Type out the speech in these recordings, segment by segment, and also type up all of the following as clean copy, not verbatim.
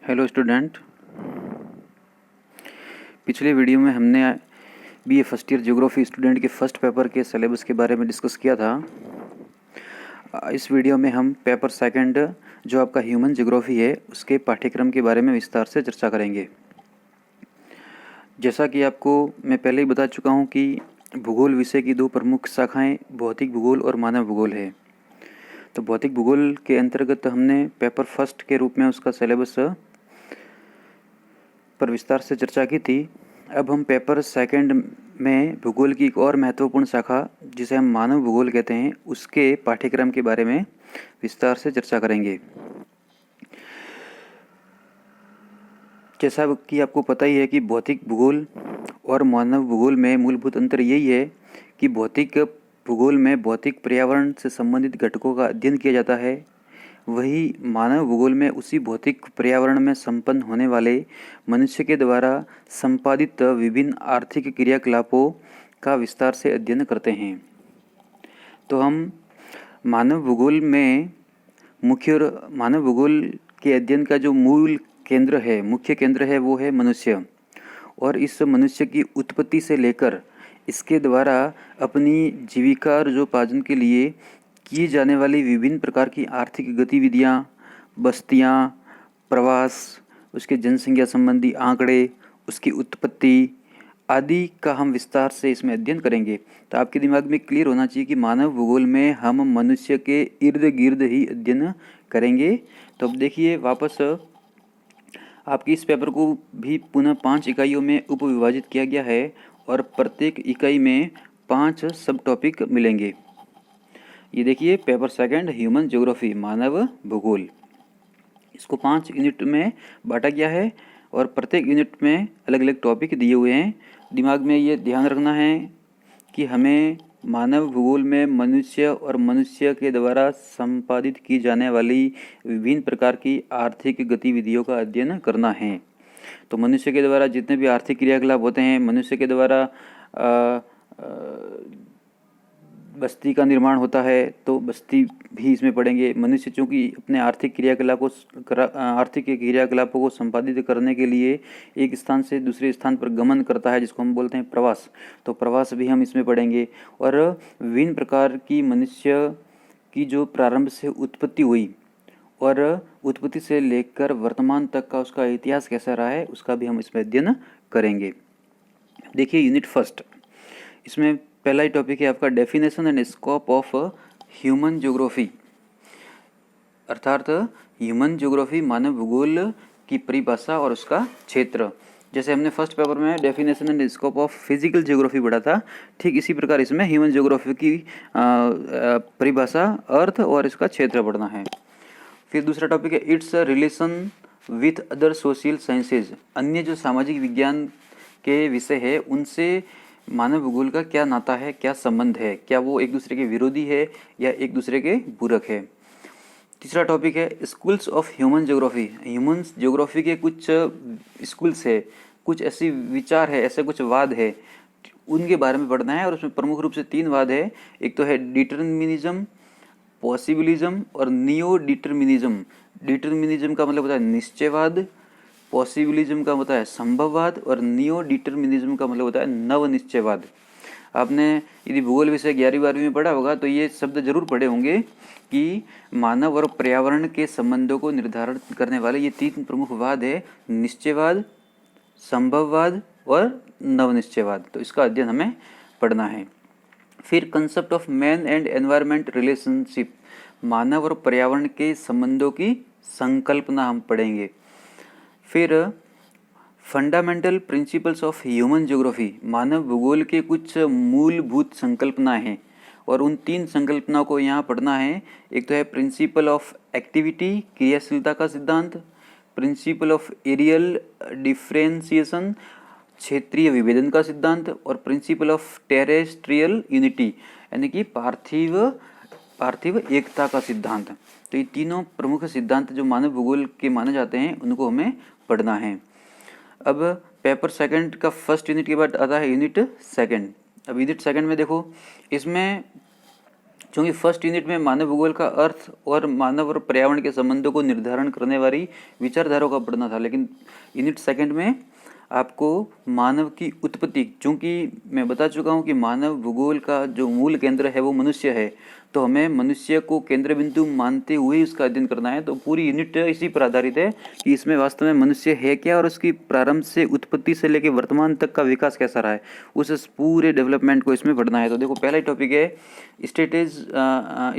Hello student. पिछले video में हमने BA first year geography student के फर्स्ट पेपर के सिलेबस के बारे में डिस्कस किया था। इस वीडियो में हम पेपर सेकंड जो आपका ह्यूमन ज्योग्राफी है उसके पाठ्यक्रम के बारे में विस्तार से चर्चा करेंगे। जैसा कि आपको मैं पहले ही बता चुका हूँ कि भूगोल विषय की दो प्रमुख शाखाएँ भौतिक भूगोल और मानव भूगोल है। तो भौतिक भूगोल के अंतर्गत हमने पेपर फर्स्ट के रूप में उसका सिलेबस पर विस्तार से चर्चा की थी। अब हम पेपर सेकंड में भूगोल की एक और महत्वपूर्ण शाखा जिसे हम मानव भूगोल कहते हैं उसके पाठ्यक्रम के बारे में विस्तार से चर्चा करेंगे। जैसा कि आपको पता ही है कि भौतिक भूगोल और मानव भूगोल में मूलभूत अंतर यही है कि भौतिक भूगोल में भौतिक पर्यावरण से संबंधित घटकों का अध्ययन किया जाता है, वही मानव भूगोल में उसी भौतिक पर्यावरण में संपन्न होने वाले मनुष्य के द्वारा संपादित विभिन्न आर्थिक क्रियाकलापों का विस्तार से अध्ययन करते हैं। तो हम मानव भूगोल के अध्ययन का जो मुख्य केंद्र है वो है मनुष्य, और इस मनुष्य की उत्पत्ति से लेकर इसके द्वारा अपनी जीविका और जो पार्जन के लिए की जाने वाली विभिन्न प्रकार की आर्थिक गतिविधियाँ, बस्तियाँ, प्रवास, उसके जनसंख्या संबंधी आंकड़े, उसकी उत्पत्ति आदि का हम विस्तार से इसमें अध्ययन करेंगे। तो आपके दिमाग में क्लियर होना चाहिए कि मानव भूगोल में हम मनुष्य के इर्द गिर्द ही अध्ययन करेंगे। तो अब देखिए, वापस आपके इस पेपर को भी पुनः 5 इकाइयों में उपविभाजित किया गया है और प्रत्येक इकाई में 5 सब टॉपिक मिलेंगे। ये देखिए, पेपर सेकंड ह्यूमन ज्योग्राफी मानव भूगोल, इसको 5 यूनिट में बांटा गया है और प्रत्येक यूनिट में अलग अलग टॉपिक दिए हुए हैं। दिमाग में ये ध्यान रखना है कि हमें मानव भूगोल में मनुष्य और मनुष्य के द्वारा संपादित की जाने वाली विभिन्न प्रकार की आर्थिक गतिविधियों का अध्ययन करना है। तो मनुष्य के द्वारा जितने भी आर्थिक क्रियाकलाप होते हैं, मनुष्य के द्वारा बस्ती का निर्माण होता है तो बस्ती भी इसमें पढ़ेंगे। मनुष्य चूँकि अपने आर्थिक क्रियाकलापों को संपादित करने के लिए एक स्थान से दूसरे स्थान पर गमन करता है, जिसको हम बोलते हैं प्रवास, तो प्रवास भी हम इसमें पढ़ेंगे। और विभिन्न प्रकार की मनुष्य की जो प्रारंभ से उत्पत्ति हुई और उत्पत्ति से लेकर वर्तमान तक का उसका इतिहास कैसा रहा है उसका भी हम इसमें अध्ययन करेंगे। देखिए, यूनिट फर्स्ट, इसमें पहला ही टॉपिक है आपका definition and scope of human geography, अर्थात ह्यूमन ज्योग्राफी मानव भूगोल की परिभाषा और उसका क्षेत्र। जैसे हमने फर्स्ट पेपर में definition and scope of physical geography पढ़ा था, ठीक इसी प्रकार इसमें ह्यूमन ज्योग्राफी की परिभाषा, अर्थ और इसका क्षेत्र पढ़ना है। फिर दूसरा टॉपिक है it's relation with other social sciences, अन्य जो सामाजिक विज्ञान के विषय है उनसे मानव भूगोल का क्या नाता है, क्या संबंध है, क्या वो एक दूसरे के विरोधी है या एक दूसरे के पूरक है। तीसरा टॉपिक है schools of human geography, human geography के कुछ स्कूल्स है, कुछ ऐसी विचार है, ऐसे कुछ वाद है, उनके बारे में पढ़ना है। और उसमें प्रमुख रूप से 3 वाद है, एक तो है डिटर्मिनिज्म, पॉसिबिलिज्म और नियो डिटर्मिनिज्म। डिटर्मिनिज्म का मतलब होता है निश्चयवाद, पॉसिबिलिज्म का होता है संभववाद और नियो डिटर्मिनिज्म का मतलब होता है नव निश्चयवाद। आपने यदि भूगोल विषय 11वीं-12वीं में पढ़ा होगा तो ये शब्द जरूर पढ़े होंगे कि मानव और पर्यावरण के संबंधों को निर्धारण करने वाले ये 3 प्रमुख वाद है, निश्चयवाद, संभववाद और नव निश्चयवाद। तो इसका अध्ययन हमें पढ़ना है। फिर concept of man and environment relationship, मानव और पर्यावरण के संबंधों की संकल्पना हम पढ़ेंगे। फिर fundamental principles of human geography, मानव भूगोल के कुछ मूलभूत संकल्पनाएं हैं और उन 3 संकल्पनाओं को यहाँ पढ़ना है। एक तो है प्रिंसिपल ऑफ एक्टिविटी, क्रियाशीलता का सिद्धांत, प्रिंसिपल ऑफ एरियल डिफ्रेंसिएशन, क्षेत्रीय विभेदन का सिद्धांत, और प्रिंसिपल ऑफ टेरेस्ट्रियल यूनिटी यानी कि पार्थिव एकता का सिद्धांत। तो ये तीनों प्रमुख सिद्धांत जो मानव भूगोल के माने जाते हैं उनको हमें पढ़ना है। अब पेपर सेकंड का फर्स्ट यूनिट के बाद आता है यूनिट सेकंड। अब यूनिट सेकंड में देखो, इसमें क्योंकि फर्स्ट यूनिट में मानव भूगोल का अर्थ और मानव और पर्यावरण के संबंधों को निर्धारण करने वाली विचारधाराओं का पढ़ना था, लेकिन यूनिट सेकंड में आपको मानव की उत्पत्ति, चूंकि मैं बता चुका हूँ कि मानव भूगोल का जो मूल केंद्र है वो मनुष्य है, तो हमें मनुष्य को केंद्र बिंदु मानते हुए इसका अध्ययन करना है। तो पूरी यूनिट इसी पर आधारित है कि इसमें वास्तव में मनुष्य है क्या और उसकी प्रारंभ से उत्पत्ति से लेकर वर्तमान तक का विकास कैसा रहा है, उस पूरे डेवलपमेंट को इसमें पढ़ना है। तो देखो पहला ही टॉपिक है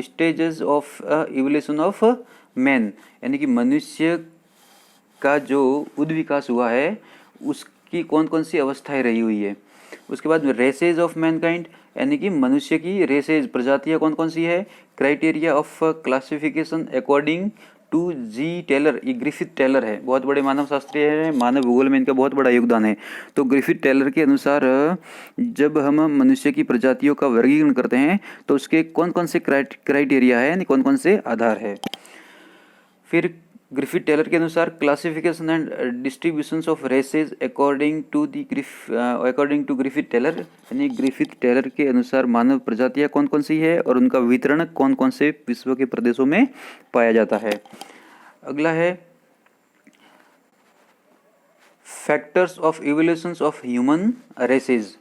stages of evolution of man, यानी कि मनुष्य का जो उद्विकास हुआ है उसकी कौन कौन सी अवस्थाएं रही हुई है। उसके बाद रेसेज ऑफ मैनकाइंड, यानी कि मनुष्य की रेसेज प्रजातियां कौन कौन सी है। Criteria of classification according to G Taylor, ये ग्रिफिथ टेलर है, बहुत बड़े मानव शास्त्री हैं, मानव भूगोल में इनका बहुत बड़ा योगदान है। तो ग्रिफिथ टेलर के अनुसार जब हम मनुष्य की प्रजातियों का वर्गीकरण करते हैं तो उसके कौन कौन से क्राइटेरिया है, यानी कौन कौन से आधार है। फिर ग्रिफिथ टेलर के अनुसार classification and distributions of races according to Griffith Taylor, यानी ग्रिफिथ टेलर के अनुसार मानव प्रजातियां कौन कौन सी है और उनका वितरण कौन कौन से विश्व के प्रदेशों में पाया जाता है। अगला है factors of evolutions of human races,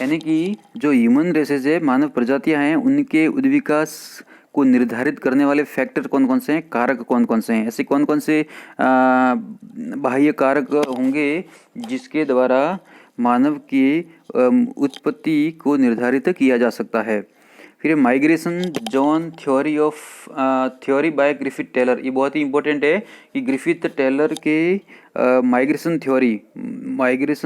यानी कि जो ह्यूमन रेसेज है, मानव प्रजातियां हैं, उनके उद्विकास को निर्धारित करने वाले फैक्टर कौन कौन से हैं, कारक कौन कौन से हैं, ऐसे कौन कौन से बाह्य कारक होंगे जिसके द्वारा मानव की उत्पत्ति को निर्धारित किया जा सकता है। फिर migration zone theory by Griffith Taylor, ये बहुत ही इंपॉर्टेंट है कि ग्रिफिथ टेलर के माइग्रेशन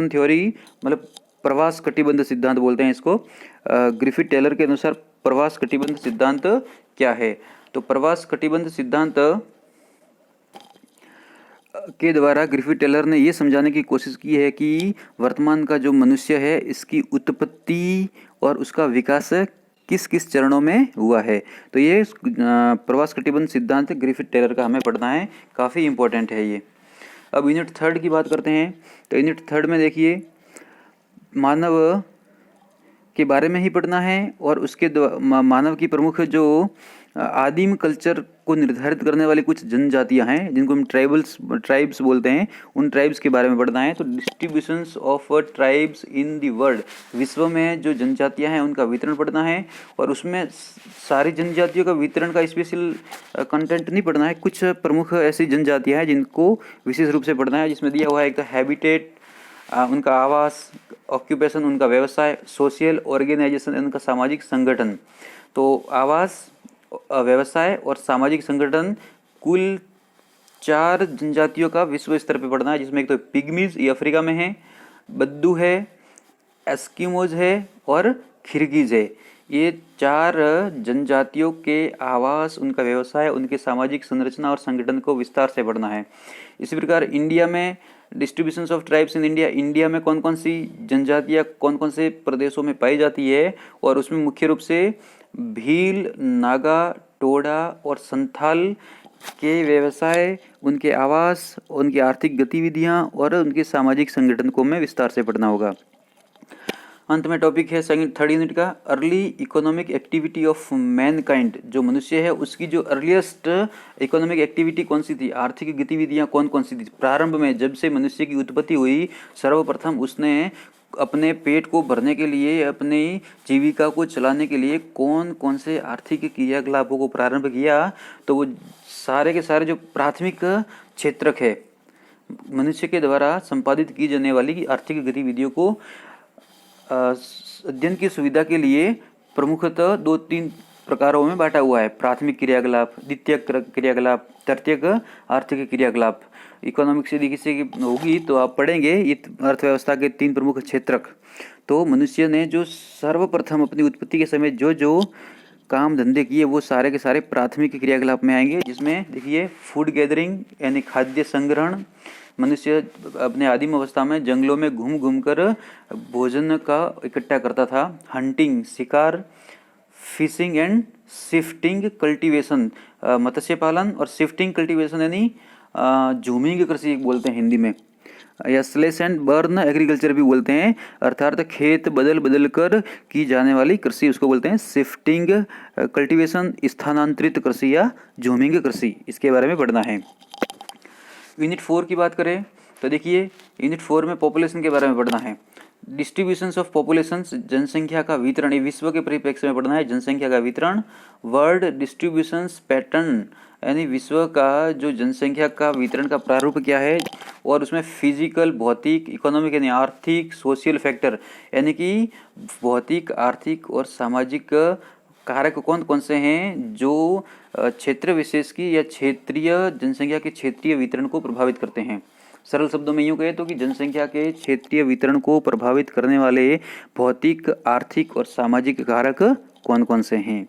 थ्योरी मतलब प्रवास कटिबंध सिद्धांत बोलते हैं इसको। ग्रिफिथ टेलर के अनुसार प्रवास कटिबंध सिद्धांत क्या है। तो प्रवास कटिबंध सिद्धांत के द्वारा ग्रिफिथ टेलर ने ये समझाने की कोशिश की है कि वर्तमान का जो मनुष्य है इसकी उत्पत्ति और उसका विकास किस किस चरणों में हुआ है। तो ये प्रवास कटिबंध सिद्धांत ग्रिफिथ टेलर का हमें पढ़ना है, काफ़ी इंपॉर्टेंट है ये। अब यूनिट थर्ड की बात करते हैं। तो यूनिट थर्ड में देखिए मानव के बारे में ही पढ़ना है और उसके मानव की प्रमुख जो आदिम कल्चर को निर्धारित करने वाली कुछ जनजातियां हैं जिनको हम ट्राइब्स बोलते हैं, उन ट्राइब्स के बारे में पढ़ना है। तो distributions of tribes in the world, विश्व में जो जनजातियां हैं उनका वितरण पढ़ना है और उसमें सारी जनजातियों का वितरण का स्पेशल कंटेंट नहीं पढ़ना है, कुछ प्रमुख ऐसी जनजातियां हैं जिनको विशेष रूप से पढ़ना है, जिसमें दिया हुआ है एक तो हैबिटेट, उनका आवास, ऑक्यूपेशन उनका व्यवसाय, सोशल ऑर्गेनाइजेशन उनका सामाजिक संगठन। तो आवास, व्यवसाय और सामाजिक संगठन, कुल 4 जनजातियों का विश्व स्तर पर पढ़ना है, जिसमें एक तो पिग्मीज, ये अफ्रीका में है, बद्दू है, एस्किमोज है और खिरगिज है। ये 4 जनजातियों के आवास, उनका व्यवसाय, उनके सामाजिक संरचना और संगठन को विस्तार से पढ़ना है। इसी प्रकार इंडिया में distributions of tribes in India में कौन कौन सी जनजातियाँ कौन कौन से प्रदेशों में पाई जाती है, और उसमें मुख्य रूप से भील, नागा, टोडा और संथाल के व्यवसाय, उनके आवास, उनकी आर्थिक गतिविधियां और उनके सामाजिक संगठन को हमें विस्तार से पढ़ना होगा। अंत में टॉपिक है थर्ड यूनिट का early economic activity of Mankind, जो मनुष्य है उसकी जो अर्लीस्ट इकोनॉमिक एक्टिविटी कौन सी थी, आर्थिक गतिविधियां कौन कौन सी थी। प्रारंभ में जब से मनुष्य की उत्पत्ति हुई, सर्वप्रथम उसने अपने पेट को भरने के लिए, अपनी जीविका को चलाने के लिए कौन कौन से आर्थिक क्रियाकलापों को प्रारंभ किया। तो वो सारे के सारे जो प्राथमिक क्षेत्रक है मनुष्य के द्वारा संपादित की जाने वाली आर्थिक गतिविधियों को अध्ययन की सुविधा के लिए प्रमुखतः 2-3 प्रकारों में बांटा हुआ है। प्राथमिक क्रियाकलाप, द्वितीयक क्रियाकलाप, तृतीयक आर्थिक क्रियाकलाप। इकोनॉमिक्स यदि किसी की होगी तो आप पढ़ेंगे ये अर्थव्यवस्था के 3 प्रमुख क्षेत्रक। तो मनुष्य ने जो सर्वप्रथम अपनी उत्पत्ति के समय जो जो काम धंधे किए वो सारे के सारे प्राथमिक क्रियाकलाप में आएंगे, जिसमें देखिए फूड गैदरिंग यानी खाद्य संग्रहण, मनुष्य अपने आदिम अवस्था में जंगलों में घूम घूम कर भोजन का इकट्ठा करता था। हंटिंग, शिकार, फिशिंग एंड शिफ्टिंग कल्टीवेशन, मत्स्य पालन, और शिफ्टिंग कल्टीवेशन यानी झूमिंग कृषि बोलते हैं हिंदी में। या स्लेश एंड बर्न एग्रीकल्चर भी बोलते हैं, अर्थात खेत बदल बदल कर की जाने वाली कृषि, उसको बोलते हैं शिफ्टिंग कल्टीवेशन, स्थानांतरित कृषि या झूमिंग कृषि। इसके बारे में पढ़ना है। यूनिट 4 की बात करें तो देखिए यूनिट 4 में पॉपुलेशन के बारे में पढ़ना है। डिस्ट्रीब्यूशंस ऑफ पॉपुलेशन, जनसंख्या का वितरण, ये विश्व के परिप्रेक्ष्य में पढ़ना है, जनसंख्या का वितरण। वर्ल्ड डिस्ट्रीब्यूशंस पैटर्न, यानी विश्व का जो जनसंख्या का वितरण का प्रारूप क्या है, और उसमें फिजिकल, भौतिक, इकोनॉमिक यानी आर्थिक, सोशल फैक्टर यानी कि भौतिक, आर्थिक और सामाजिक कारक कौन कौन से हैं जो क्षेत्र विशेष की या क्षेत्रीय जनसंख्या के क्षेत्रीय वितरण को प्रभावित करते हैं। सरल शब्दों में यूँ कहें तो कि जनसंख्या के क्षेत्रीय वितरण को प्रभावित करने वाले भौतिक, आर्थिक और सामाजिक कारक कौन कौन से हैं।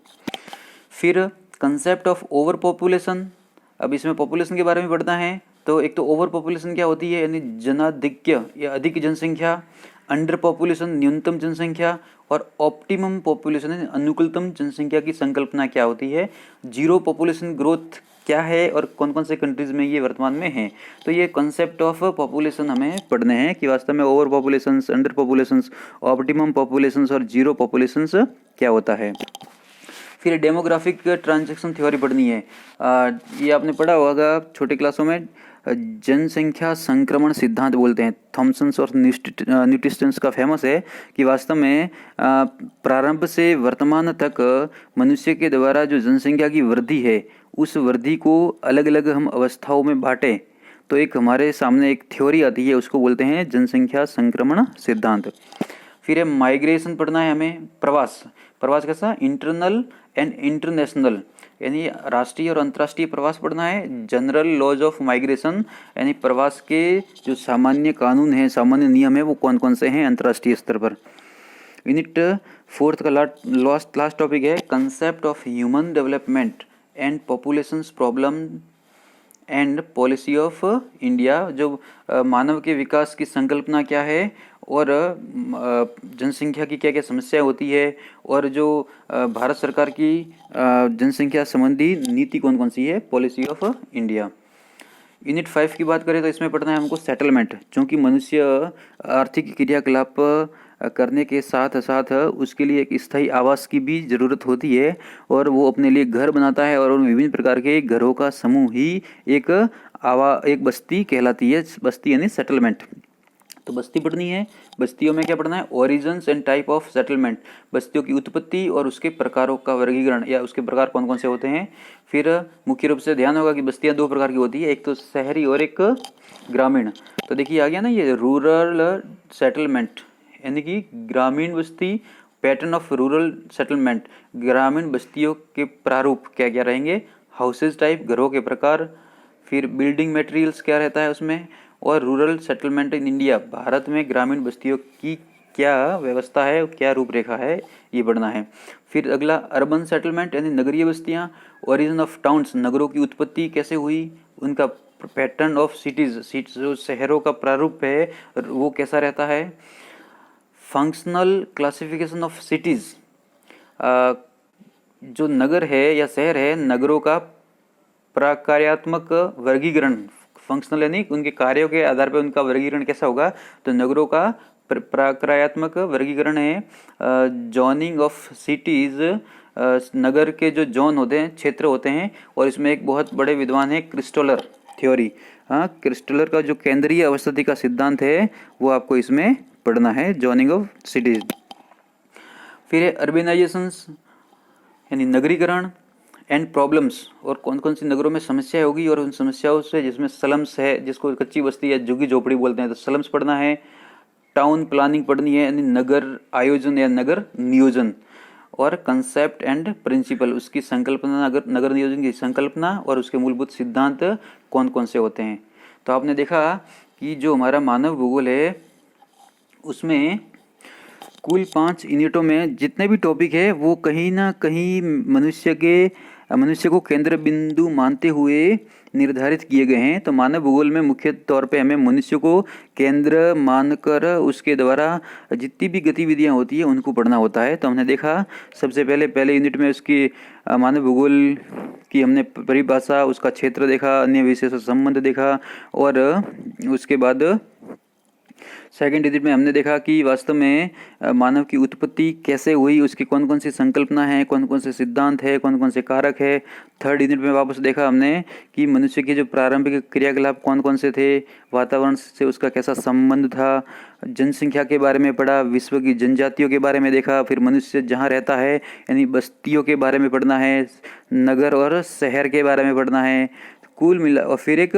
फिर कंसेप्ट ऑफ ओवर पॉपुलेशन, अब इसमें पॉपुलेशन के बारे में पढ़ना है। तो एक तो ओवर पॉपुलेशन क्या होती है, यानी जनाधिक्य या अधिक जनसंख्या, अंडर पॉपुलेशन न्यूनतम जनसंख्या, और ऑप्टिमम पॉपुलेशन यानी अनुकूलतम जनसंख्या की संकल्पना क्या होती है, जीरो पॉपुलेशन ग्रोथ क्या है और कौन कौन से कंट्रीज में ये वर्तमान में है। तो ये कॉन्सेप्ट ऑफ पॉपुलेशन हमें पढ़ने हैं कि वास्तव में over population, under population, optimum population और जीरो पॉपुलेशन क्या होता है। फिर डेमोग्राफिक ट्रांजैक्शन थ्योरी पढ़नी है। ये आपने पढ़ा होगा छोटे क्लासों में, जनसंख्या संक्रमण सिद्धांत बोलते हैं। थॉमसन और न्यूटिस्टन का फेमस है कि वास्तव में प्रारंभ से वर्तमान तक मनुष्य के द्वारा जो जनसंख्या की वृद्धि है, उस वृद्धि को अलग अलग हम अवस्थाओं में बांटें तो एक हमारे सामने एक थ्योरी आती है, उसको बोलते हैं जनसंख्या संक्रमण सिद्धांत। फिर है माइग्रेशन पढ़ना है हमें, प्रवास। प्रवास कैसा, इंटरनल एंड इंटरनेशनल, यानी राष्ट्रीय और अंतर्राष्ट्रीय प्रवास पढ़ना है। जनरल लॉज ऑफ माइग्रेशन, यानी प्रवास के जो सामान्य कानून हैं, सामान्य नियम है, वो कौन कौन से हैं अंतर्राष्ट्रीय स्तर पर। यूनिट 4 का लास्ट टॉपिक है concept of human development and populations problem and policy of India. जो मानव के विकास की संकल्पना क्या है और जनसंख्या की क्या क्या समस्या होती है, और जो भारत सरकार की जनसंख्या संबंधी नीति कौन कौन सी है, पॉलिसी ऑफ इंडिया। यूनिट 5 की बात करें तो इसमें पढ़ना है हमको सेटलमेंट। चूँकि मनुष्य आर्थिक क्रियाकलाप करने के साथ साथ उसके लिए एक स्थायी आवास की भी ज़रूरत होती है, और वो अपने लिए घर बनाता है, और उन विभिन्न प्रकार के घरों का समूह ही एक बस्ती कहलाती है। बस्ती यानी सेटलमेंट। तो बस्ती पढ़नी है। बस्तियों में क्या पढ़ना है, origins and type of settlement, बस्तियों की उत्पत्ति और उसके प्रकारों का वर्गीकरण, या उसके प्रकार कौन कौन से होते हैं। फिर मुख्य रूप से ध्यान होगा कि बस्तियां दो प्रकार की होती है, एक तो शहरी और एक ग्रामीण। तो देखिए आ गया ना ये रूरल सेटलमेंट, यानी कि ग्रामीण बस्ती, पैटर्न ऑफ रूरल सेटलमेंट, ग्रामीण बस्तियों के प्रारूप क्या क्या रहेंगे, हाउसेज टाइप, घरों के प्रकार, फिर बिल्डिंग मटेरियल्स क्या रहता है उसमें, और rural settlement in India, Bharat में ग्रामीण बस्तियों की क्या व्यवस्था है, क्या रूपरेखा है, ये पढ़ना है। फिर अगला अर्बन सेटलमेंट यानी नगरीय बस्तियाँ, ओरिजिन ऑफ टाउन्स, नगरों की उत्पत्ति कैसे हुई, उनका पैटर्न ऑफ सिटीज, जो शहरों का प्रारूप है वो कैसा रहता है। फंक्शनल क्लासिफिकेशन ऑफ सिटीज़, जो नगर है या शहर है, नगरों का प्रकार्यात्मक वर्गीकरण, फंक्शनल यानी उनके कार्यों के आधार पर उनका वर्गीकरण कैसा होगा, तो नगरों का प्रकार्यात्मक वर्गीकरण है। जोनिंग ऑफ सिटीज़, नगर के जो जोन होते हैं, क्षेत्र होते हैं, और इसमें एक बहुत बड़े विद्वान है क्रिस्टोलर थ्योरी। हाँ, क्रिस्टोलर का जो केंद्रीय अवस्थिति का सिद्धांत है वो आपको इसमें पढ़ना है, जोनिंग ऑफ सिटीज। फिर है अर्बेनाइजेशंस यानी नगरीकरण एंड प्रॉब्लम्स, और कौन कौन सी नगरों में समस्या होगी, और उन समस्याओं से, जिसमें स्लम्स है, जिसको कच्ची बस्ती या झुग्गी झोपड़ी बोलते हैं, तो स्लम्स पढ़ना है। टाउन प्लानिंग पढ़नी है, यानी नगर आयोजन या नगर नियोजन, और कंसेप्ट एंड प्रिंसिपल, उसकी संकल्पना, नगर नियोजन की संकल्पना और उसके मूलभूत सिद्धांत कौन कौन से होते हैं। तो आपने देखा कि जो हमारा मानव भूगोल है उसमें कुल 5 यूनिटों में जितने भी टॉपिक है वो कहीं ना कहीं मनुष्य को केंद्र बिंदु मानते हुए निर्धारित किए गए हैं। तो मानव भूगोल में मुख्य तौर पे हमें मनुष्य को केंद्र मानकर उसके द्वारा जितनी भी गतिविधियां होती है उनको पढ़ना होता है। तो हमने देखा सबसे पहले यूनिट में उसकी मानव भूगोल की हमने परिभाषा, उसका क्षेत्र देखा, अन्य विषय से संबंध देखा, और उसके बाद सेकंड यूनिट में हमने देखा कि वास्तव में मानव की उत्पत्ति कैसे हुई, उसकी कौन कौन सी संकल्पना है, कौन कौन से सिद्धांत है, कौन कौन से कारक है। थर्ड यूनिट में वापस देखा हमने कि मनुष्य के जो प्रारंभिक क्रियाकलाप कौन कौन से थे, वातावरण से उसका कैसा संबंध था, जनसंख्या के बारे में पढ़ा, विश्व की जनजातियों के बारे में देखा, फिर मनुष्य जहाँ रहता है यानी बस्तियों के बारे में पढ़ना है, नगर और शहर के बारे में पढ़ना है, कुल मिला। और फिर एक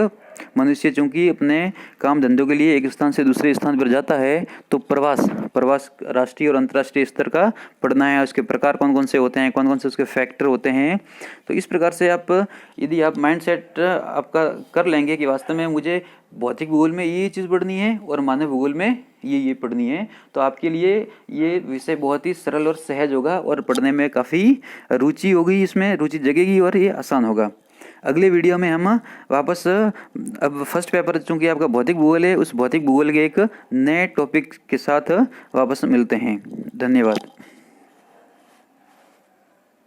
मनुष्य चूंकि अपने काम धंधों के लिए एक स्थान से दूसरे स्थान पर जाता है तो प्रवास राष्ट्रीय और अंतर्राष्ट्रीय स्तर का पढ़ना है, उसके प्रकार कौन कौन से होते हैं, कौन कौन से उसके फैक्टर होते हैं। तो इस प्रकार से आप यदि आप माइंडसेट आपका कर लेंगे कि वास्तव में मुझे भौतिक भूगोल में ये चीज़ पढ़नी है और मानव भूगोल में ये पढ़नी है, तो आपके लिए ये विषय बहुत ही सरल और सहज होगा और पढ़ने में काफ़ी रुचि होगी, इसमें रुचि जगेगी और ये आसान होगा। अगले वीडियो में हम वापस अब फर्स्ट पेपर चूंकि आपका भौतिक भूगोल है, उस भौतिक भूगोल के एक नए टॉपिक के साथ वापस मिलते हैं। धन्यवाद।